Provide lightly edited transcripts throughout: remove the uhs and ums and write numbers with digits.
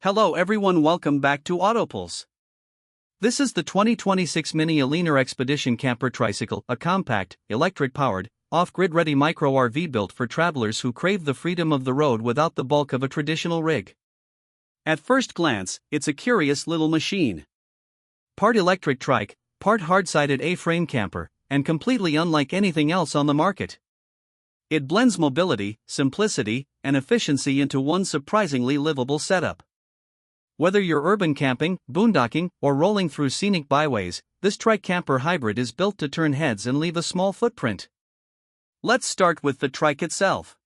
Hello everyone, welcome back to Autopulse. This is the 2026 Mini Aliner Expedition Camper Tricycle, a compact, electric-powered, off-grid ready micro RV built for travelers who crave the freedom of the road without the bulk of a traditional rig. At first glance, it's a curious little machine. Part electric Trike, part hard-sided AFrameCamper, and completely unlike anything else on the market. It blends mobility, simplicity, and efficiency into one surprisingly livable setup. Whether you're urban camping, boondocking, or rolling through scenic byways, this Trike camper hybrid is built to turn heads and leave a small footprint. Let's start with the Trike itself.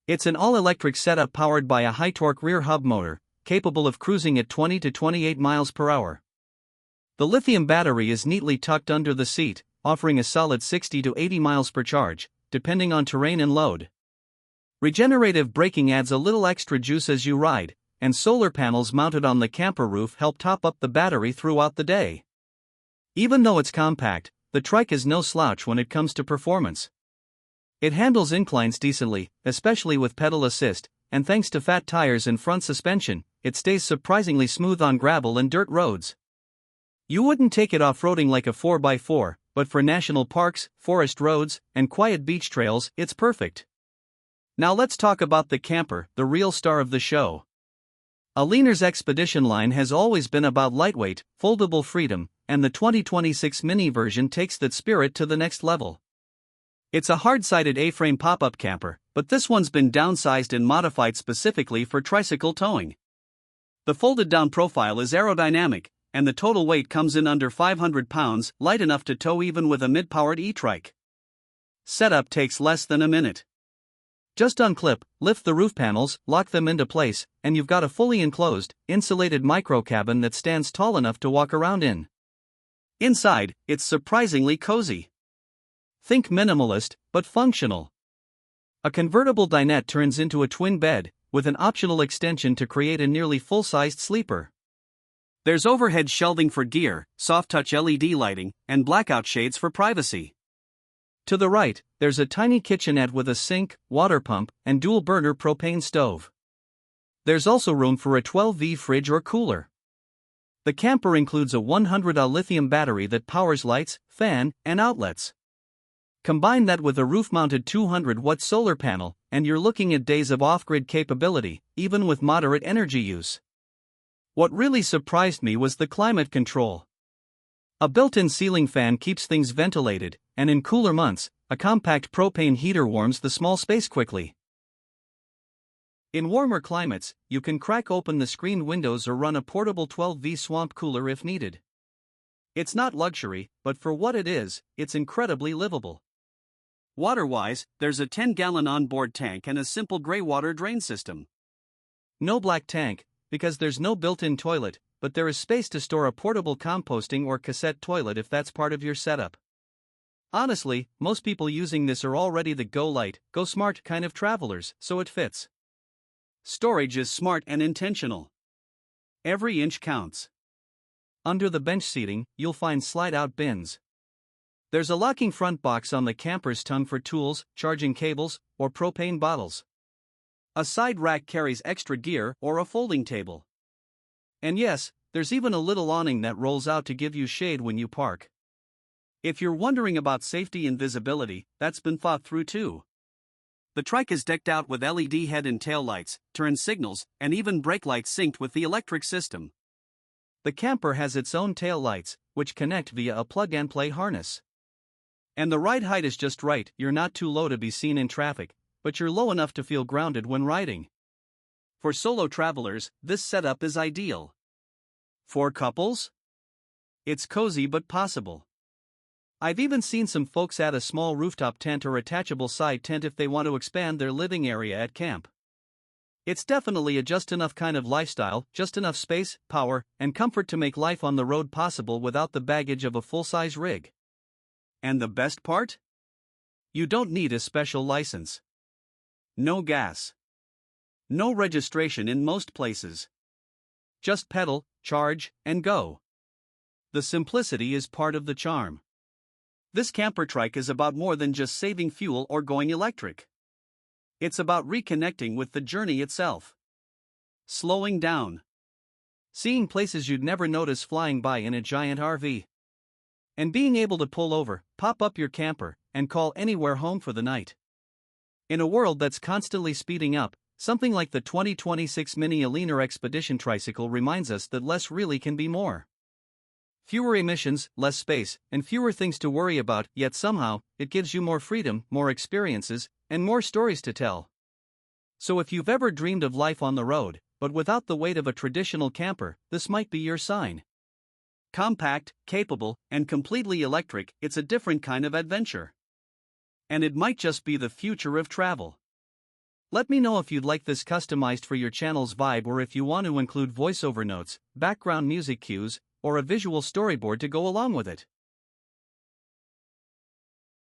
It's an all-electric setup powered by a high-torque rear hub motor, capable of cruising at 20 to 28 miles per hour. The lithium battery is neatly tucked under the seat, offering a solid 60 to 80 miles per charge, depending on terrain and load. Regenerative braking adds a little extra juice as you ride, and solar panels mounted on the camper roof help top up the battery throughout the day. Even though it's compact, the Trike is no slouch when it comes to performance. It handles inclines decently, especially with pedal assist, and thanks to fat tires and front suspension, it stays surprisingly smooth on gravel and dirt roads. You wouldn't take it off-roading like a 4x4, but for national parks, forest roads, and quiet beach trails, it's perfect. Now let's talk about the camper, the real star of the show. Aliner's Expedition line has always been about lightweight, foldable freedom, and the 2026 Mini version takes that spirit to the next level. It's a hard-sided A-frame pop-up camper, but this one's been downsized and modified specifically for tricycle towing. The folded-down profile is aerodynamic, and the total weight comes in under 500 pounds, light enough to tow even with a mid-powered e-trike. Setup takes less than a minute. Just unclip, lift the roof panels, lock them into place, and you've got a fully enclosed, insulated micro cabin that stands tall enough to walk around in. Inside, it's surprisingly cozy. Think minimalist, but functional. A convertible dinette turns into a twin bed, with an optional extension to create a nearly full-sized sleeper. There's overhead shelving for gear, soft-touch LED lighting, and blackout shades for privacy. To the right, there's a tiny kitchenette with a sink, water pump, and dual-burner propane stove. There's also room for a 12V fridge or cooler. The camper includes a 100Ah lithium battery that powers lights, fan, and outlets. Combine that with a roof-mounted 200-watt solar panel, and you're looking at days of off-grid capability, even with moderate energy use. What really surprised me was the climate control. A built-in ceiling fan keeps things ventilated, and in cooler months, a compact propane heater warms the small space quickly. In warmer climates, you can crack open the screened windows or run a portable 12V swamp cooler if needed. It's not luxury, but for what it is, it's incredibly livable. Water-wise, there's a 10-gallon onboard tank and a simple gray water drain system. No black tank, because there's no built-in toilet, but there is space to store a portable composting or cassette toilet if that's part of your setup. Honestly, most people using this are already the go light, go smart kind of travelers, so it fits. Storage is smart and intentional. Every inch counts. Under the bench seating, you'll find slide-out bins. There's a locking front box on the camper's tongue for tools, charging cables, or propane bottles. A side rack carries extra gear or a folding table. And yes, there's even a little awning that rolls out to give you shade when you park. If you're wondering about safety and visibility, that's been thought through too. The Trike is decked out with LED head and tail lights, turn signals, and even brake lights synced with the electric system. The camper has its own tail lights, which connect via a plug-and-play harness. And the ride height is just right. You're not too low to be seen in traffic, but you're low enough to feel grounded when riding. For solo travelers, this setup is ideal. For couples? It's cozy but possible. I've even seen some folks add a small rooftop tent or attachable side tent if they want to expand their living area at camp. It's definitely a just enough kind of lifestyle, just enough space, power, and comfort to make life on the road possible without the baggage of a full-size rig. And the best part? You don't need a special license. No gas. No registration in most places. Just pedal, charge, and go. The simplicity is part of the charm. This camper Trike is about more than just saving fuel or going electric. It's about reconnecting with the journey itself. Slowing down. seeing places you'd never notice flying by in a giant RV, and being able to pull over, pop up your camper, and call anywhere home for the night. In a world that's constantly speeding up, something like the 2026 Mini Aliner Expedition Tricycle reminds us that less really can be more. Fewer emissions, less space, and fewer things to worry about, yet somehow, it gives you more freedom, more experiences, and more stories to tell. So if you've ever dreamed of life on the road, but without the weight of a traditional camper, this might be your sign. Compact, capable, and completely electric, it's a different kind of adventure. And it might just be the future of travel. Let me know if you'd like this customized for your channel's vibe, or if you want to include voiceover notes, background music cues, or a visual storyboard to go along with it.